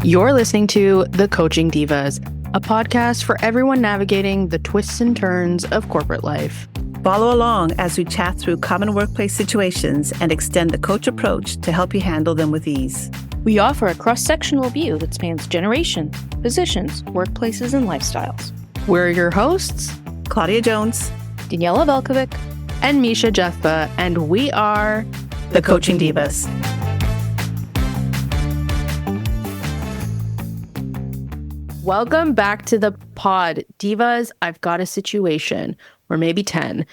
You're listening to The Coaching Divas, a podcast for everyone navigating the twists and turns of corporate life. Follow along as we chat through common workplace situations and extend the coach approach to help you handle them with ease. We offer a cross-sectional view that spans generations, positions, workplaces, and lifestyles. We're your hosts, Claudia Jones, Daniela Velkovic, and Misha Jethba, and we are The Coaching Divas. Welcome back to the pod. Divas, I've got a situation, or maybe 10.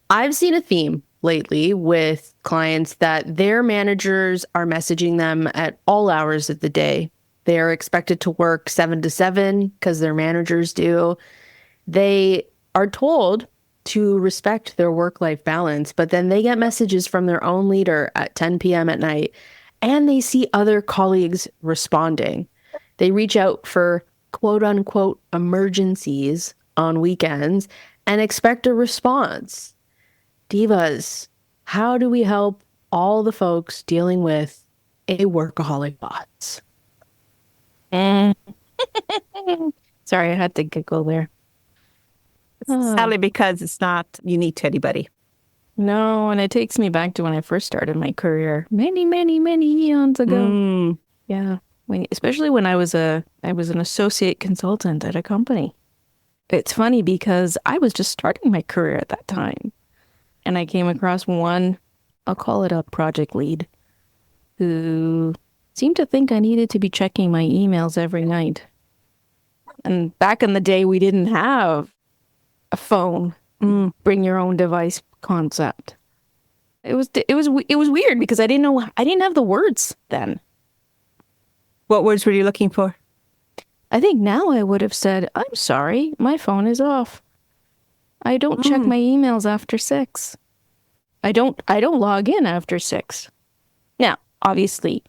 I've seen a theme lately with clients that their managers are messaging them at all hours of the day. They're expected to work 7 to 7 because their managers do. They are told to respect their work-life balance, but then they get messages from their own leader at 10 p.m. at night, and they see other colleagues responding. They reach out for quote-unquote emergencies on weekends and expect a response. Divas, how do we help all the folks dealing with a workaholic boss? Sorry, I had to giggle there. Sadly, because it's not unique to anybody. No, and it takes me back to when I first started my career many eons ago. Yeah, especially when I was an associate consultant at a company. It's funny because I was just starting my career at that time. And I came across one, I'll call it a project lead, who seemed to think I needed to be checking my emails every night. And back in the day, we didn't have a phone, bring your own device concept. It was weird because I didn't have the words then. What words were you looking for? I think now I would have said, I'm sorry, my phone is off. I don't check my emails after 6. I don't log in after 6. Now, obviously,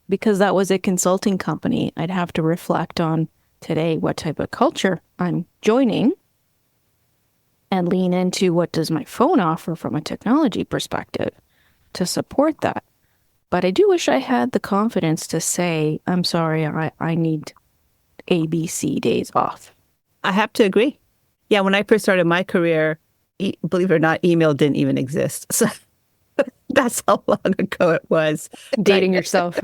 because that was a consulting company, I'd have to reflect on today what type of culture I'm joining and lean into what does my phone offer from a technology perspective to support that. But I do wish I had the confidence to say, I'm sorry, I need ABC days off. I have to agree. Yeah, when I first started my career, believe it or not, email didn't even exist. So that's how long ago it was. Dating yourself.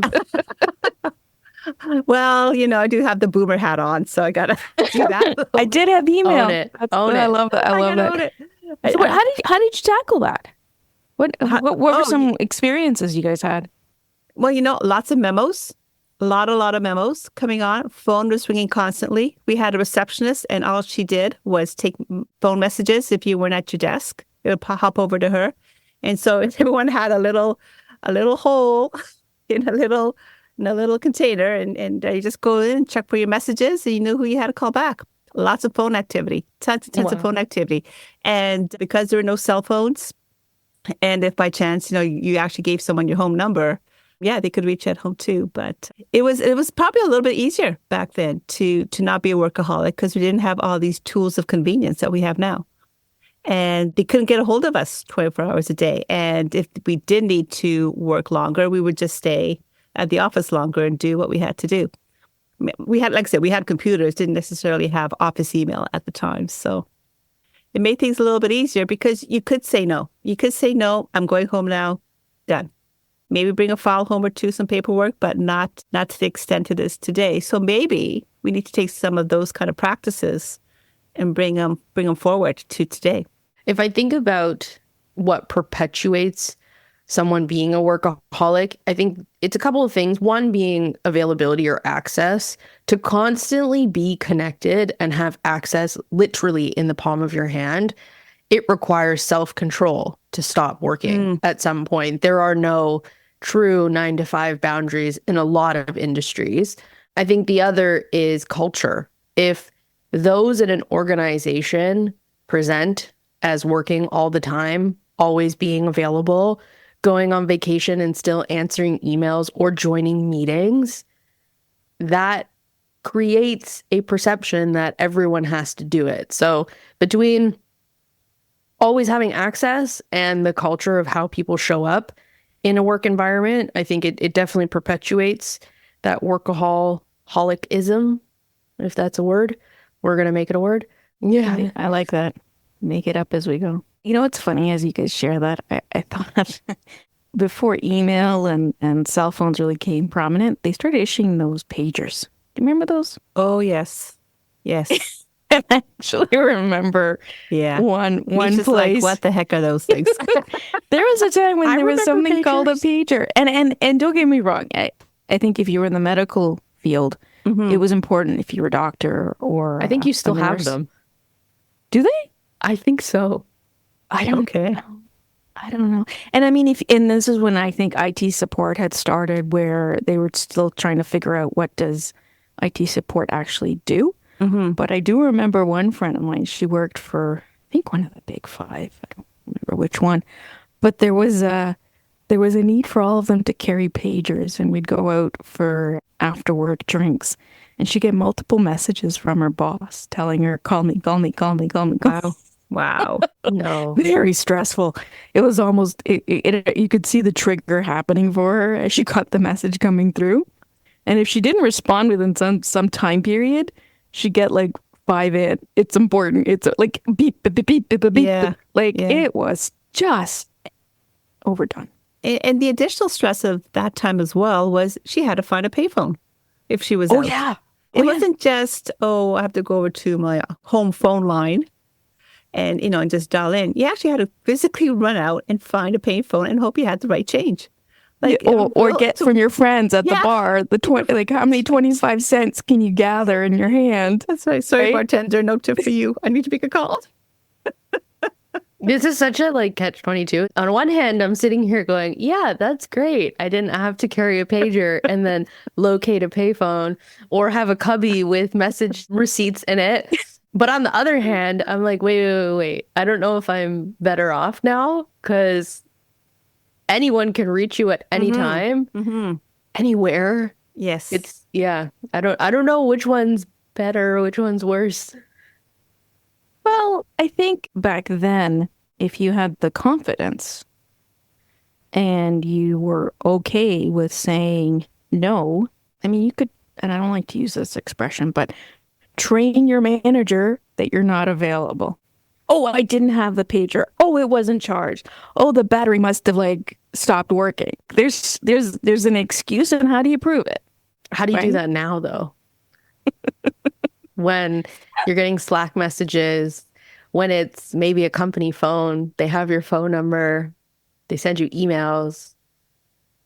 Well, I do have the boomer hat on, so I got to do that. I did have email. Own it. I love that. I love that. Own it. So how did you tackle that? What were some experiences you guys had? Well, lots of memos. A lot of memos coming on. Phone was ringing constantly. We had a receptionist, and all she did was take phone messages. If you weren't at your desk, it would hop over to her. And so everyone had a little hole in a little container, and you just go in and check for your messages, and you knew who you had to call back. Lots of phone activity, tons of phone activity. And because there were no cell phones, and if by chance, you actually gave someone your home number, yeah, they could reach at home too. But it was probably a little bit easier back then to not be a workaholic because we didn't have all these tools of convenience that we have now. And they couldn't get a hold of us 24 hours a day. And if we did need to work longer, we would just stay at the office longer and do what we had to do. We had, like I said, we had computers, didn't necessarily have office email at the time. So it made things a little bit easier because you could say no. You could say, no, I'm going home now, done. Maybe bring a file home or two, some paperwork, but not to the extent it is today. So maybe we need to take some of those kind of practices and bring them forward to today. If I think about what perpetuates someone being a workaholic, I think it's a couple of things. One being availability or access. To constantly be connected and have access literally in the palm of your hand, it requires self-control to stop working at some point. There are no true 9-to-5 boundaries in a lot of industries. I think the other is culture. If those in an organization present as working all the time, always being available, going on vacation and still answering emails or joining meetings, that creates a perception that everyone has to do it. So between always having access and the culture of how people show up in a work environment, I think it definitely perpetuates that workahol workaholicism, if that's a word. We're going to make it a word. Yeah. I like that. Make it up as we go. You know what's funny as you guys share that? I thought before email and cell phones really came prominent, they started issuing those pagers. Do you remember those? Oh, yes. Yes. I actually remember Yeah. one Misha's like, place. what the heck are those things? There was a time when I there was remember something called a pagers. pager. And don't get me wrong. I think if you were in the medical field, it was important if you were a doctor or I think you still a have nurse. them. Do they? I think so. I don't Okay. know. I don't know. And I mean, and this is when I think IT support had started, where they were still trying to figure out what does IT support actually do. But I do remember one friend of mine, she worked for, I think, one of the big five. I don't remember which one. But there was a need for all of them to carry pagers, and we'd go out for after work drinks. And she'd get multiple messages from her boss telling her, call me, call me, call me, call me. Wow. Wow. No. Very stressful. It was almost, you could see the trigger happening for her as she got the message coming through. And if she didn't respond within some time period, she'd get like 5 in. It's important. It's like beep, beep, beep, beep, beep, beep. Yeah. Like Yeah. it was just overdone. And the additional stress of that time as well was she had to find a payphone if she was out. Yeah. It wasn't just, I have to go over to my home phone line and, and just dial in. You actually had to physically run out and find a payphone and hope you had the right change. Like, Or get from your friends at the Yeah. bar the 20, like how many 25 cents can you gather in your hand? That's right. Sorry, Right? bartender, no tip for you. I need to make a call. This is such a like catch-22. On one hand, I'm sitting here going, yeah, that's great. I didn't have to carry a pager and then locate a payphone or have a cubby with message receipts in it. But on the other hand, I'm like, wait. I don't know if I'm better off now because anyone can reach you at any time, anywhere. Yes. I don't know which one's better, which one's worse. Well, I think back then, if you had the confidence and you were okay with saying no, I mean, you could, and I don't like to use this expression, but train your manager that you're not available. Oh, I didn't have the pager. Oh, it wasn't charged. Oh, the battery must have like stopped working. There's an excuse, and how do you prove it? How do you do Right? that now, though? When you're getting Slack messages, when it's maybe a company phone, they have your phone number, they send you emails,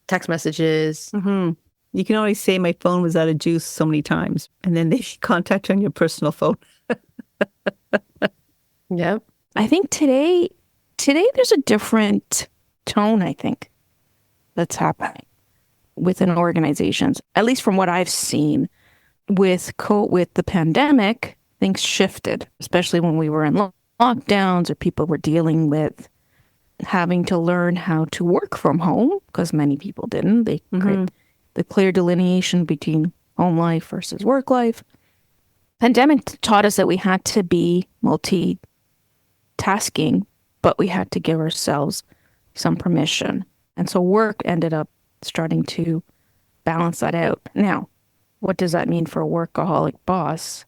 text messages. You can only say my phone was out of juice so many times, and then they contact you on your personal phone. Yep. I think today there's a different tone, I think, that's happening within organizations, at least from what I've seen. With the pandemic, things shifted, especially when we were in lockdowns or people were dealing with having to learn how to work from home, because many people didn't. They create the clear delineation between home life versus work life. Pandemic taught us that we had to be multitasking, but we had to give ourselves some permission. And so work ended up starting to balance that out. Now, what does that mean for a workaholic boss?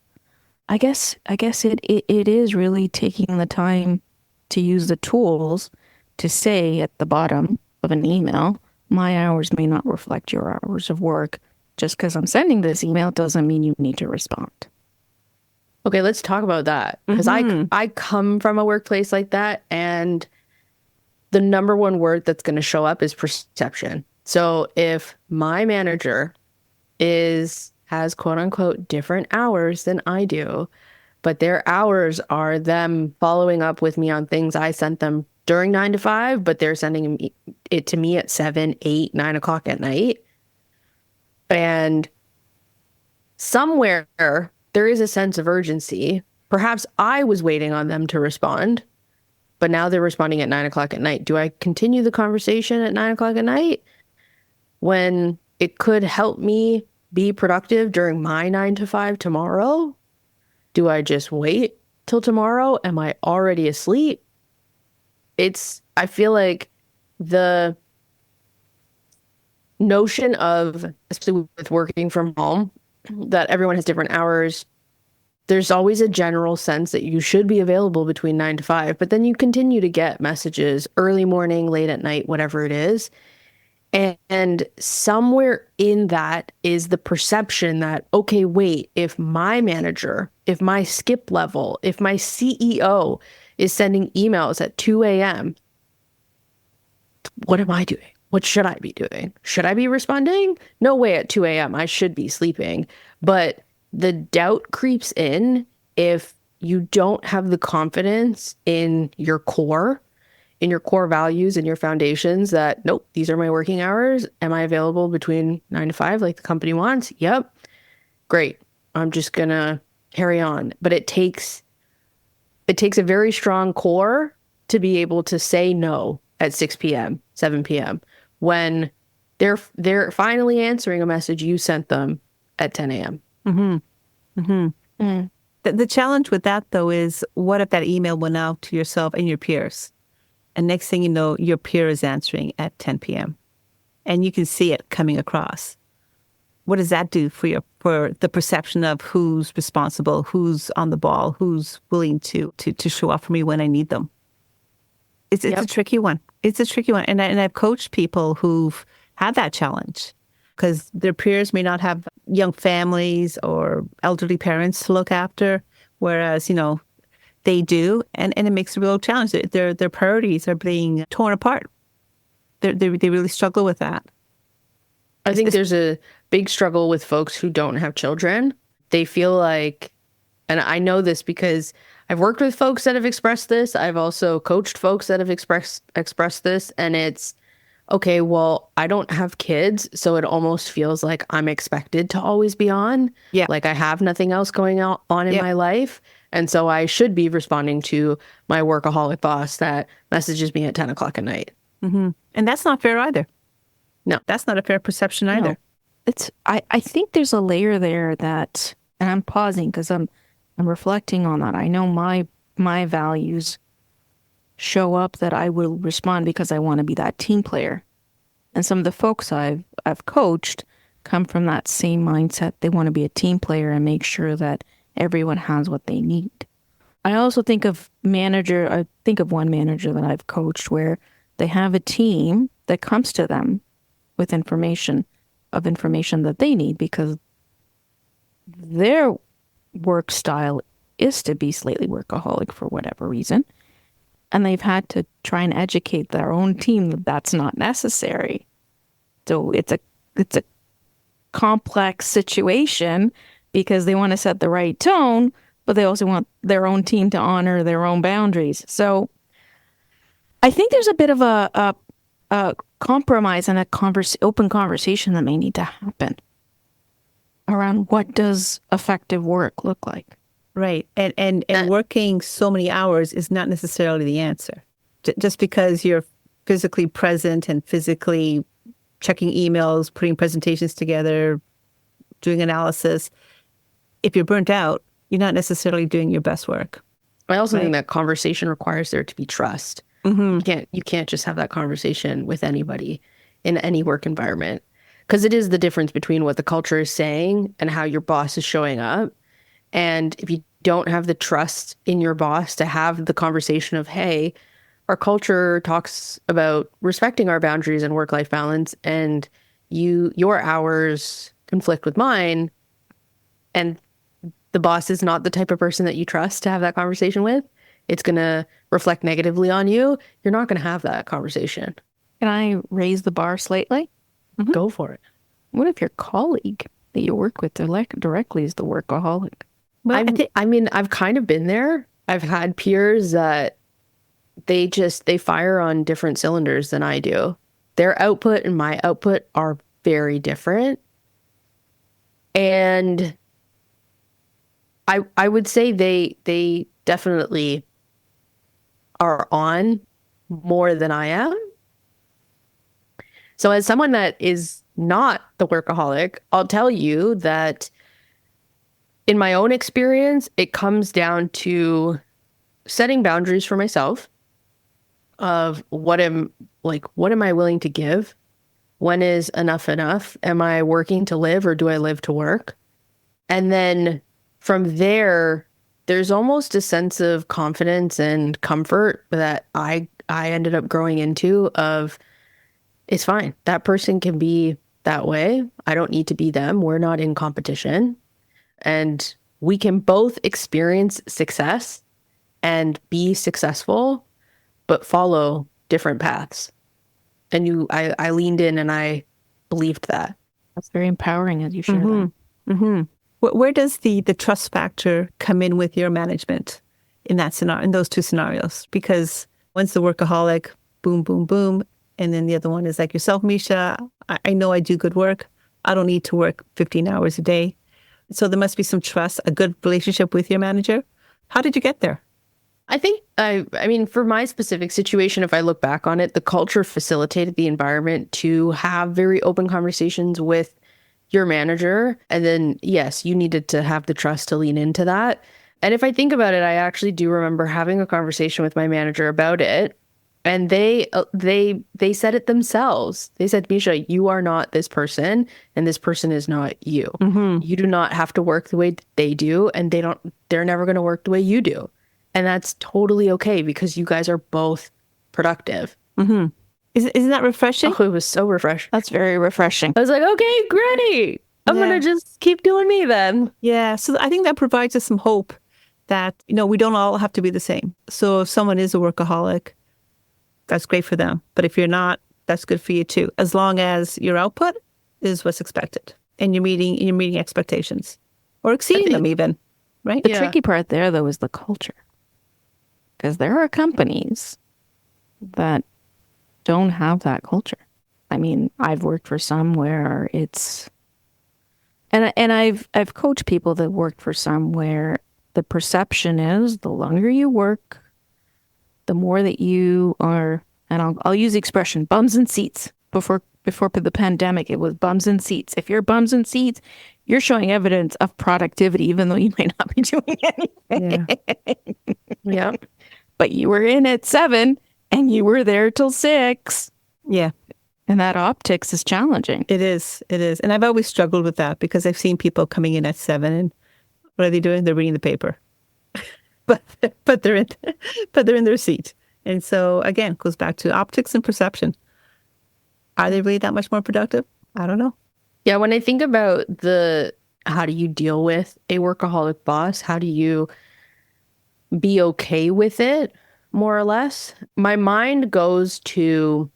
I guess it is really taking the time to use the tools to say at the bottom of an email, my hours may not reflect your hours of work. Just because I'm sending this email doesn't mean you need to respond. Okay, let's talk about that. Because I come from a workplace like that, and the number one word that's going to show up is perception. So if my manager has quote unquote different hours than I do, but their hours are them following up with me on things I sent them during 9 to 5, but they're sending it to me at 7, 8, 9 o'clock at night. And somewhere there is a sense of urgency. Perhaps I was waiting on them to respond, but now they're responding at 9 o'clock at night. Do I continue the conversation at 9 o'clock at night when it could help me be productive during my 9 to 5 tomorrow? Do I just wait till tomorrow? Am I already asleep? I feel like the notion of, especially with working from home, that everyone has different hours. There's always a general sense that you should be available between 9 to 5, but then you continue to get messages early morning, late at night, whatever it is. And somewhere in that is the perception that, okay, wait, if my manager, if my skip level, if my CEO is sending emails at 2 a.m., what am I doing? What should I be doing? Should I be responding? No way at 2 a.m. I should be sleeping. But the doubt creeps in if you don't have the confidence in your core values and your foundations that, nope, these are my working hours. Am I available between 9 to 5 like the company wants? Yep. Great. I'm just gonna carry on. But it takes a very strong core to be able to say no at 6 p.m., 7 p.m. when they're finally answering a message you sent them at 10 a.m. Mm-hmm. Mm-hmm. Mm. The challenge with that, though, is what if that email went out to yourself and your peers? And next thing you know, your peer is answering at 10 p.m. and you can see it coming across. What does that do for the perception of who's responsible, who's on the ball, who's willing to show up for me when I need them? It's a tricky one. It's a tricky one. And I've coached people who've had that challenge because their peers may not have young families or elderly parents to look after, whereas, they do. And it makes a real challenge. Their priorities are being torn apart. They really struggle with that. I think there's a big struggle with folks who don't have children. They feel like, and I know this because I've worked with folks that have expressed this. I've also coached folks that have expressed this. And it's, okay, well, I don't have kids, so it almost feels like I'm expected to always be on. Yeah. Like I have nothing else going on in my life. And so I should be responding to my workaholic boss that messages me at 10 o'clock at night. Mm-hmm. And that's not fair either. No. That's not a fair perception either. No. I think there's a layer there that, and I'm pausing because I'm reflecting on that. I know my values show up that I will respond because I want to be that team player. And some of the folks I've coached come from that same mindset. They want to be a team player and make sure that everyone has what they need. I also think of one manager that I've coached where they have a team that comes to them with information that they need because their work style is to be slightly workaholic for whatever reason. And they've had to try and educate their own team that that's not necessary. So it's a complex situation because they want to set the right tone, but they also want their own team to honor their own boundaries. So I think there's a bit of a compromise and open conversation that may need to happen around what does effective work look like. Right. And working so many hours is not necessarily the answer. Just because you're physically present and physically checking emails, putting presentations together, doing analysis, if you're burnt out, you're not necessarily doing your best work. I also think that conversation requires there to be trust. Mm-hmm. You can't just have that conversation with anybody in any work environment because it is the difference between what the culture is saying and how your boss is showing up. And if you don't have the trust in your boss to have the conversation of, hey, our culture talks about respecting our boundaries and work-life balance, and your hours conflict with mine, and the boss is not the type of person that you trust to have that conversation with, it's going to reflect negatively on you. You're not going to have that conversation. Can I raise the bar slightly? Mm-hmm. Go for it. What if your colleague that you work with directly is the workaholic? Well, I've kind of been there. I've had peers that they fire on different cylinders than I do. Their output and my output are very different. And I would say they definitely are on more than I am. So as someone that is not the workaholic, I'll tell you that in my own experience, it comes down to setting boundaries for myself of what am I willing to give? When is enough enough? Am I working to live or do I live to work? And then from there, there's almost a sense of confidence and comfort that I ended up growing into of it's fine. That person can be that way. I don't need to be them. We're not in competition. And we can both experience success and be successful, but follow different paths. And I leaned in and I believed that. That's very empowering as you share that. Mm-hmm. Where does the trust factor come in with your management in that scenario, in those two scenarios? Because one's the workaholic, boom, boom, boom. And then the other one is like yourself, Misha. I know I do good work. I don't need to work 15 hours a day. So there must be some trust, a good relationship with your manager. How did you get there? I think, I mean, for my specific situation, if I look back on it, the culture facilitated the environment to have very open conversations with your manager. And then, yes, you needed to have the trust to lean into that. And if I think about it, I actually do remember having a conversation with my manager about it. And they said it themselves. They said, Misha, you are not this person, and this person is not you. Mm-hmm. You do not have to work the way they do, and they're never going to work the way you do. And that's totally okay because you guys are both productive. Mm-hmm. Isn't that refreshing? Oh, it was so refreshing. That's very refreshing. I was like, okay, great. I'm going to just keep doing me then. Yeah. So I think that provides us some hope that, we don't all have to be the same. So if someone is a workaholic, that's great for them. But if you're not, that's good for you too. As long as your output is what's expected and you're meeting expectations or exceeding them even, right? The tricky part there, though, is the culture. Because there are companies that don't have that culture. I mean, I've worked for some where it's, and I've coached people that worked for some where the perception is the longer you work, the more that you are, and I'll use the expression bums and seats. Before the pandemic, it was bums and seats. If you're bums and seats, you're showing evidence of productivity, even though you might not be doing anything. Yeah. But you were in at 7 and you were there till 6. Yeah. And that optics is challenging. It is. And I've always struggled with that because I've seen people coming in at 7 and what are they doing? They're reading the paper. but they're in their seat. And so again, it goes back to optics and perception. Are they really that much more productive? I don't know. Yeah, when I think about how do you deal with a workaholic boss? How do you be okay with it, more or less? My mind goes to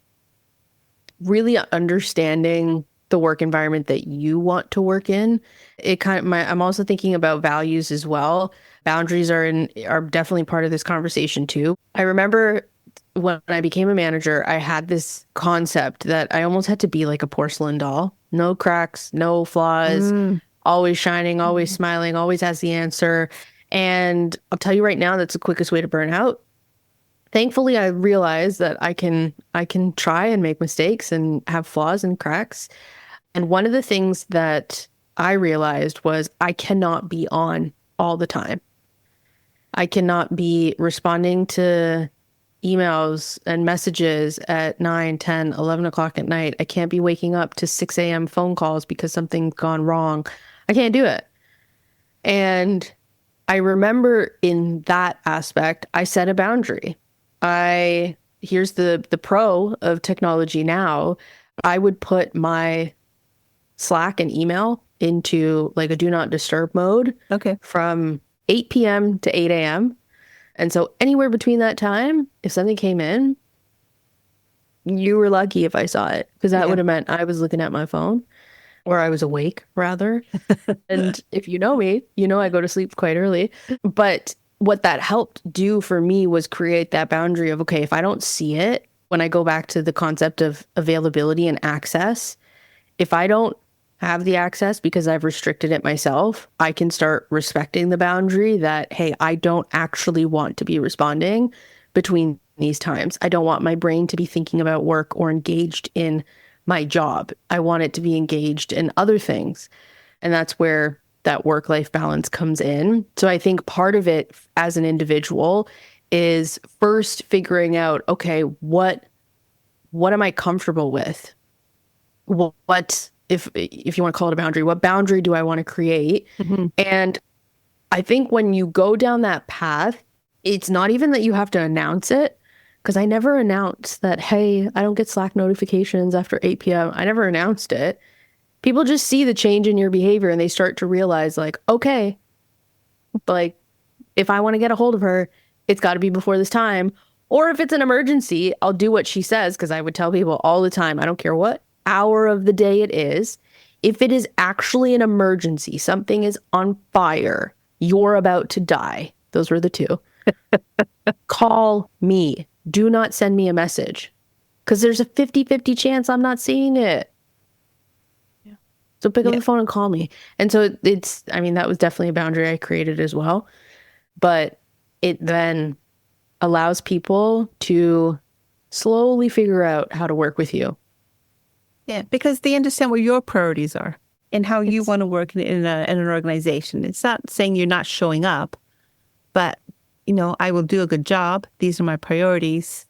really understanding the work environment that you want to work in. I'm also thinking about values as well. Boundaries are definitely part of this conversation too. I remember when I became a manager, I had this concept that I almost had to be like a porcelain doll. No cracks, no flaws, always shining, always smiling, always has the answer. And I'll tell you right now, that's the quickest way to burn out. Thankfully, I realized that I can try and make mistakes and have flaws and cracks. And one of the things that I realized was I cannot be on all the time. I cannot be responding to emails and messages at 9, 10, 11 o'clock at night. I can't be waking up to 6 a.m. phone calls because something's gone wrong. I can't do it. And I remember in that aspect, I set a boundary. Here's the pro of technology now. I would put my Slack and email into like a do not disturb mode. Okay. From 8 p.m. to 8 a.m. And so anywhere between that time, if something came in, you were lucky if I saw it, because that would have meant I was looking at my phone, or I was awake rather. And if you know me, you know I go to sleep quite early. But what that helped do for me was create that boundary of, okay, if I don't see it, when I go back to the concept of availability and access, if I don't have the access because I've restricted it myself, I can start respecting the boundary that, hey, I don't actually want to be responding between these times. I don't want my brain to be thinking about work or engaged in my job. I want it to be engaged in other things. And that's where that work-life balance comes in. So I think part of it as an individual is first figuring out, okay, what am I comfortable with? What if you want to call it a boundary, what boundary do I want to create? Mhm. And I think when you go down that path, it's not even that you have to announce it, because I never announced that, hey, I don't get Slack notifications after 8 p.m. I never announced it. People just see the change in your behavior and they start to realize, like, okay, like, if I want to get a hold of her, it's got to be before this time. Or if it's an emergency, I'll do what she says, because I would tell people all the time, I don't care what hour of the day it is. If it is actually an emergency, something is on fire, you're about to die. Those were the two. Call me. Do not send me a message, because there's a 50-50 chance I'm not seeing it. Yeah. So pick up the phone and call me. And so I mean, that was definitely a boundary I created as well. But it then allows people to slowly figure out how to work with you. Yeah, because they understand what your priorities are and how you want to work in an organization. It's not saying you're not showing up, but, I will do a good job. These are my priorities,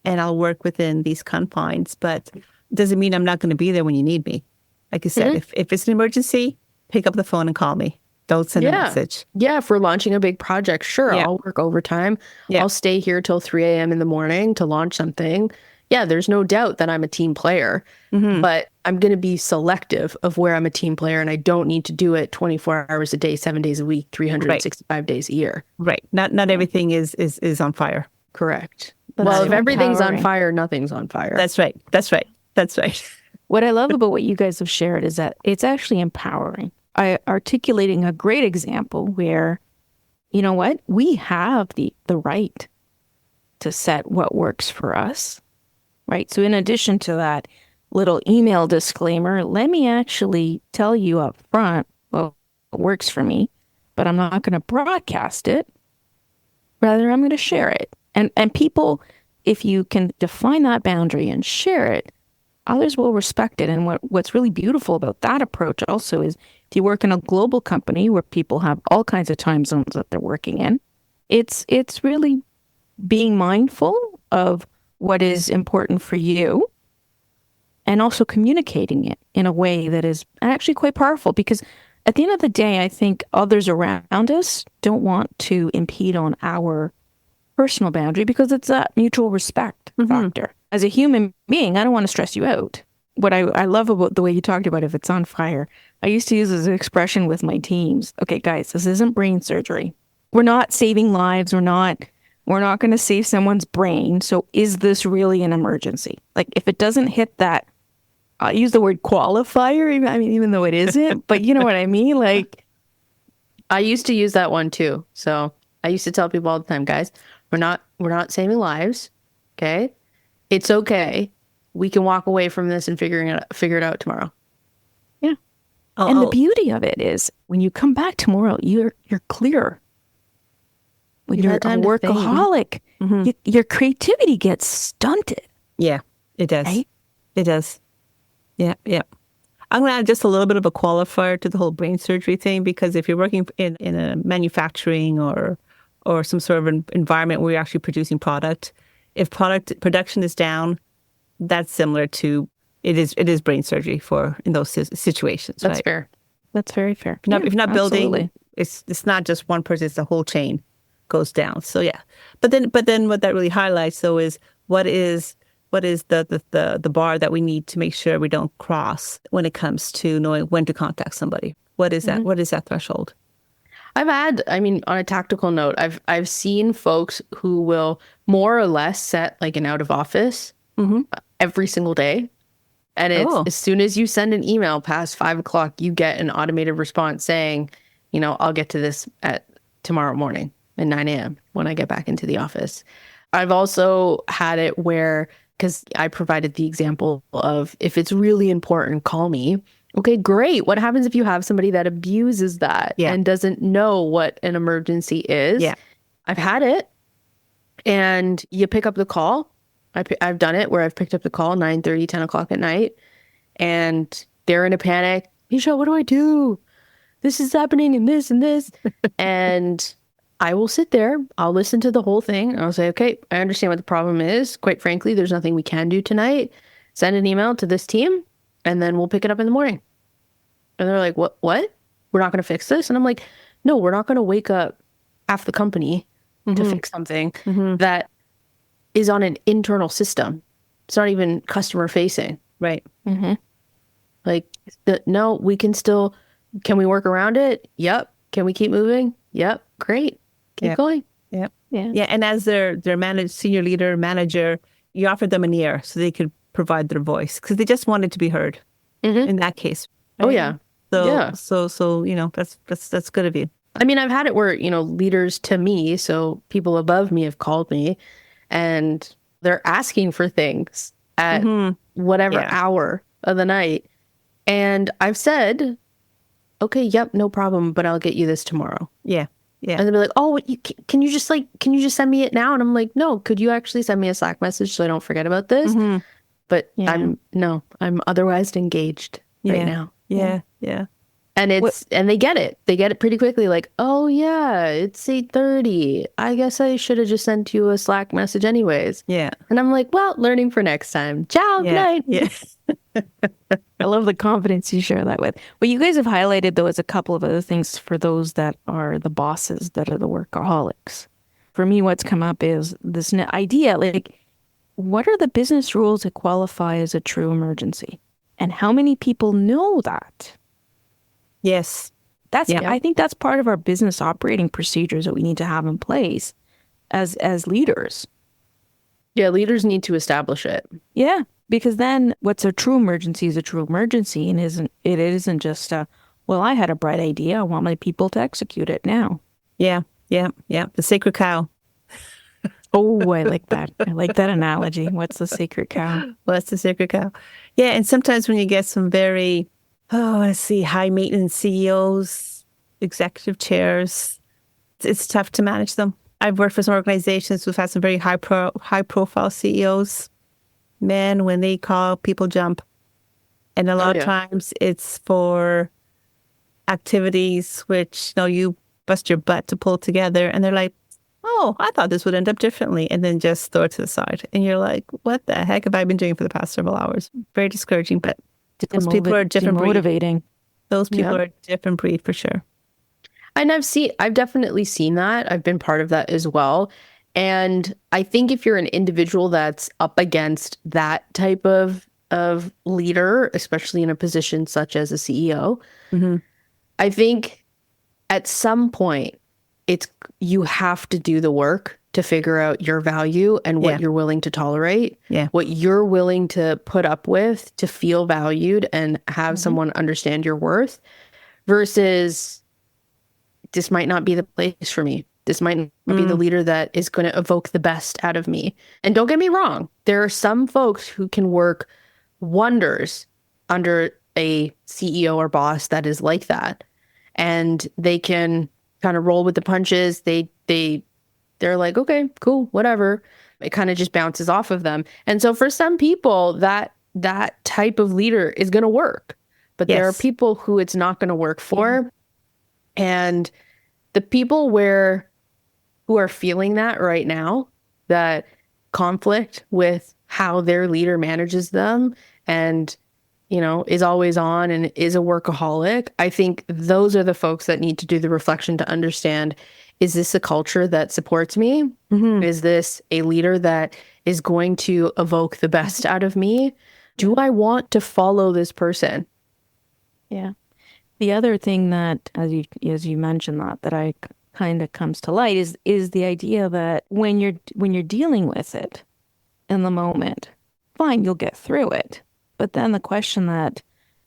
and I'll work within these confines. But it doesn't mean I'm not going to be there when you need me. Like I said, if it's an emergency, pick up the phone and call me. Don't send a message. Yeah, if we're launching a big project, sure, Yeah. I'll work overtime. Yeah. I'll stay here till 3 a.m. in the morning to launch something. Yeah, there's no doubt that I'm a team player, but I'm going to be selective of where I'm a team player, and I don't need to do it 24 hours a day, 7 days a week, 365 days a year. Right. Not everything is on fire. Correct. That's Well, so if everything's on empowering. fire, nothing's on fire. That's right. That's right. That's right. What I love about what you guys have shared is that it's actually empowering. Articulating a great example where, you know what, we have the right to set what works for us, right? So in addition to that little email disclaimer, let me actually tell you up front what works for me, but I'm not going to broadcast it. Rather, I'm going to share it. And people, if you can define that boundary and share it, others will respect it. And what's really beautiful about that approach also is if you work in a global company where people have all kinds of time zones that they're working in, it's really being mindful of what is important for you and also communicating it in a way that is actually quite powerful. Because at the end of the day, I think others around us don't want to impede on our personal boundary because it's a mutual respect factor. As a human being, I don't want to stress you out. What I love about the way you talked about if it's on fire, I used to use this expression with my teams. Okay, guys, this isn't brain surgery. We're not saving lives. We're not going to save someone's brain. So is this really an emergency? Like if it doesn't hit that, I'll use the word qualifier. I mean, even though it isn't, but you know what I mean? Like I used to use that one too. So I used to tell people all the time, guys, we're not saving lives. Okay. It's okay. We can walk away from this and figure it out tomorrow. Yeah. And the beauty of it is when you come back tomorrow, you're clear. When you're a workaholic, your creativity gets stunted. Yeah, it does. Right? It does. Yeah, yeah. I'm going to add just a little bit of a qualifier to the whole brain surgery thing, because if you're working in a manufacturing or some sort of an environment where you're actually producing product, if production is down, that's similar to it is brain surgery in those situations. That's right? fair. That's very fair. If you're not building, absolutely. it's not just one person; it's the whole chain goes down. So yeah, but then what that really highlights though is what is the bar that we need to make sure we don't cross when it comes to knowing when to contact somebody. What is that? What is that threshold? On a tactical note, I've seen folks who will more or less set like an out of office every single day. And it's as soon as you send an email past 5 o'clock, you get an automated response saying, I'll get to this at tomorrow morning at 9 a.m. when I get back into the office. I've also had it where, because I provided the example of if it's really important, call me. Okay, great. What happens if you have somebody that abuses that and doesn't know what an emergency is? Yeah. I've had it. And you pick up the call. I've done it where I've picked up the call 9:30, 10 o'clock at night. And they're in a panic. Misha, what do I do? This is happening and this and this. And I will sit there. I'll listen to the whole thing. I'll say, okay, I understand what the problem is. Quite frankly, there's nothing we can do tonight. Send an email to this team. and then we'll pick it up in the morning. And they're like, what? We're not going to fix this? And I'm like, no, we're not going to wake up half the company to fix something that is on an internal system. It's not even customer facing. Right. Like, no, we can still, can we work around it? Yep. Can we keep moving? Yep. Great. Keep going. Yeah. And as their senior leader, manager, you offered them an ear so they could provide their voice because they just wanted to be heard in that case. Oh, yeah. So, that's good of you. I mean, I've had it where, leaders to me, so people above me have called me and they're asking for things at whatever hour of the night. And I've said, okay, yep, no problem, but I'll get you this tomorrow. Yeah. And they'll be like, oh, can you just send me it now? And I'm like, no, could you actually send me a Slack message so I don't forget about this? But I'm otherwise engaged right now. Yeah. And and they get it. They get it pretty quickly. Like, oh yeah, it's 8:30. I guess I should have just sent you a Slack message anyways. Yeah. And I'm like, well, learning for next time. Ciao, good night. Yeah. I love the confidence you share that with. What you guys have highlighted, though, is a couple of other things for those that are the bosses, that are the workaholics. For me, what's come up is this idea, like, what are the business rules that qualify as a true emergency? And how many people know that? Yes. I think that's part of our business operating procedures that we need to have in place as leaders. Yeah, leaders need to establish it. Yeah, because then what's a true emergency is a true emergency, and it isn't just well, I had a bright idea, I want my people to execute it now. Yeah. The sacred cow. Oh, I like that. I like that analogy. What's the sacred cow? What's the sacred cow? Yeah, and sometimes when you get some very high maintenance CEOs, executive chairs, it's tough to manage them. I've worked for some organizations who've had some very high profile CEOs. Man, when they call, people jump. And a lot of times it's for activities which you bust your butt to pull together. And they're like, oh, I thought this would end up differently. And then just throw it to the side. And you're like, what the heck have I been doing for the past several hours? Very discouraging, but those people are a different breed. Those people are a different breed for sure. And I've definitely seen that. I've been part of that as well. And I think if you're an individual that's up against that type of leader, especially in a position such as a CEO, I think at some point you have to do the work to figure out your value and what you're willing to tolerate, what you're willing to put up with to feel valued and have someone understand your worth versus this might not be the place for me. This might not be the leader that is going to evoke the best out of me. And don't get me wrong, there are some folks who can work wonders under a CEO or boss that is like that. And they can kind of roll with the punches. They're like, okay, cool, whatever. It kind of just bounces off of them. And so for some people, that type of leader is going to work. But there are people who it's not going to work for. And the people who are feeling that right now, that conflict with how their leader manages them and, is always on and is a workaholic, I think those are the folks that need to do the reflection to understand, is this a culture that supports me? Is this a leader that is going to evoke the best out of me? Do I want to follow this person? Yeah. The other thing that, as you mentioned that I kind of comes to light is the idea that when you're dealing with it in the moment, fine, you'll get through it. But then the question that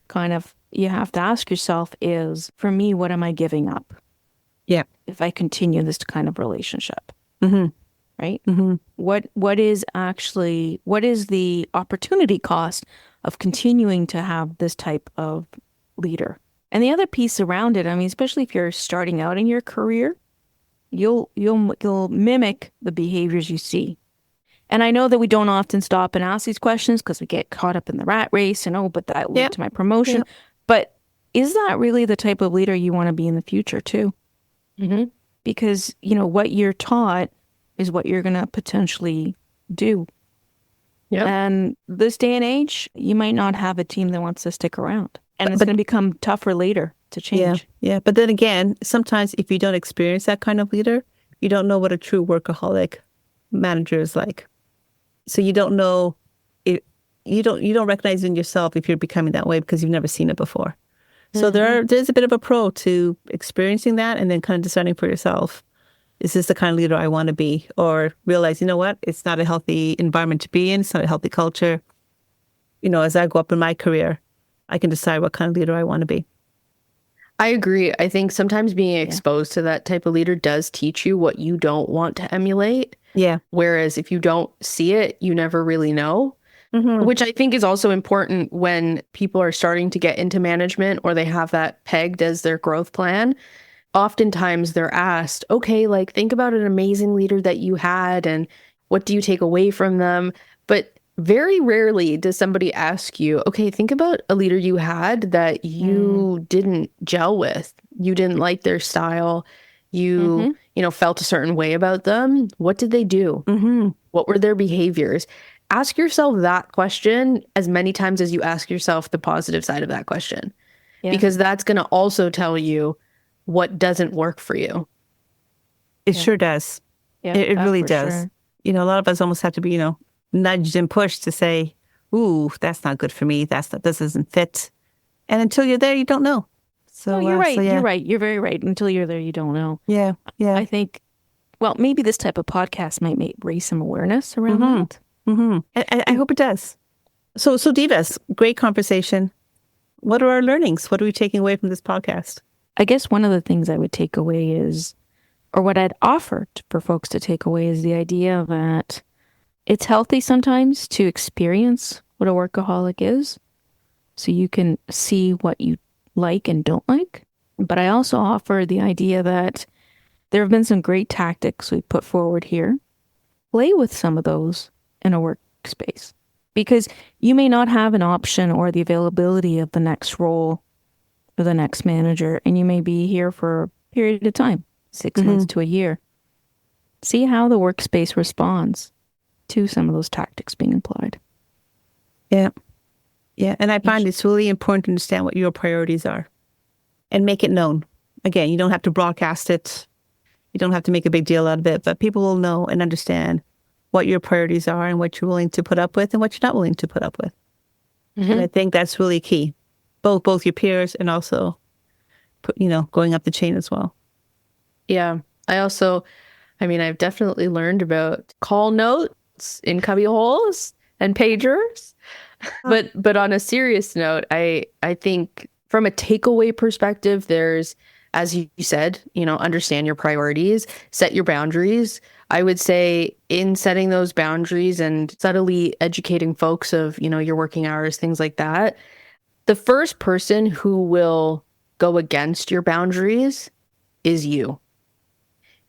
kind of you have to ask yourself is, for me, what am I giving up? Yeah. If I continue this kind of relationship, right? What is the opportunity cost of continuing to have this type of leader? And the other piece around it, I mean, especially if you're starting out in your career, you'll mimic the behaviors you see. And I know that we don't often stop and ask these questions because we get caught up in the rat race and, but that led to my promotion. Yeah. But is that really the type of leader you want to be in the future too? Because, what you're taught is what you're going to potentially do. Yep. And this day and age, you might not have a team that wants to stick around. And it's going to become tougher later to change. Yeah. But then again, sometimes if you don't experience that kind of leader, you don't know what a true workaholic manager is like. So you don't know, you don't recognize in yourself if you're becoming that way because you've never seen it before. So there's a bit of a pro to experiencing that and then kind of deciding for yourself, is this the kind of leader I want to be? Or realize, you know what, it's not a healthy environment to be in. It's not a healthy culture. You know, as I go up in my career, I can decide what kind of leader I want to be. I agree. I think sometimes being exposed to that type of leader does teach you what you don't want to emulate. Yeah. Whereas if you don't see it, you never really know. Which I think is also important when people are starting to get into management or they have that pegged as their growth plan. Oftentimes they're asked, okay, like think about an amazing leader that you had and what do you take away from them? But very rarely does somebody ask you, okay, think about a leader you had that you didn't gel with. You didn't like their style. You, felt a certain way about them. What did they do? What were their behaviors? Ask yourself that question as many times as you ask yourself the positive side of that question, because that's going to also tell you what doesn't work for you. It sure does. Yeah, it really does. Sure. You know, a lot of us almost have to be, nudged and pushed to say, ooh, that's not good for me. This doesn't fit. And until you're there, you don't know. So you're right. So, yeah. You're right. You're very right. Until you're there, you don't know. Yeah. I think, well, maybe this type of podcast might raise some awareness around that. I hope it does. So Divas, great conversation. What are our learnings? What are we taking away from this podcast? I guess one of the things I would take away is, or what I'd offer for folks to take away is the idea that it's healthy sometimes to experience what a workaholic is so you can see what you like and don't like. But I also offer the idea that there have been some great tactics we put forward here. Play with some of those in a workspace, because you may not have an option or the availability of the next role or the next manager, and you may be here for a period of time, 6 months to a year. See how the workspace responds to some of those tactics being applied. Yeah. And I find it's really important to understand what your priorities are and make it known. Again, you don't have to broadcast it. You don't have to make a big deal out of it, but people will know and understand what your priorities are and what you're willing to put up with and what you're not willing to put up with. And I think that's really key, both your peers and also, going up the chain as well. Yeah. I've definitely learned about call notes in cubby holes and pagers. But on a serious note, I think from a takeaway perspective, there's, as you said, understand your priorities, set your boundaries. I would say in setting those boundaries and subtly educating folks of, your working hours, things like that, the first person who will go against your boundaries is you.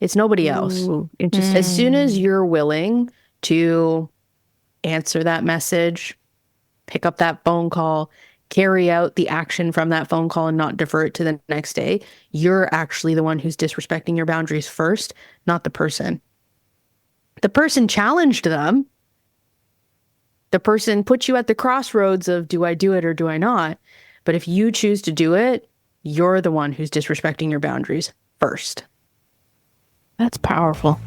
It's nobody else. Ooh, interesting. As soon as you're willing to answer that message, pick up that phone call, carry out the action from that phone call and not defer it to the next day, you're actually the one who's disrespecting your boundaries first, not the person. The person challenged them. The person put you at the crossroads of, do I do it or do I not? But if you choose to do it, you're the one who's disrespecting your boundaries first. That's powerful.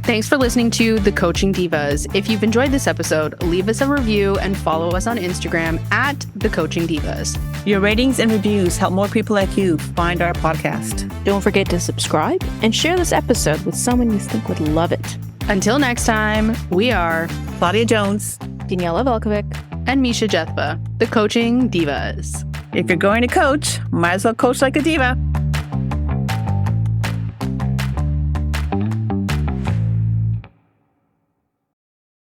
Thanks for listening to The Coaching Divas. If you've enjoyed this episode, leave us a review and follow us on Instagram at The Coaching Divas. Your ratings and reviews help more people like you find our podcast. Don't forget to subscribe and share this episode with someone you think would love it. Until next time, we are Claudia Jones, Daniela Velkovic, and Misha Jethva, The Coaching Divas. If you're going to coach, might as well coach like a diva.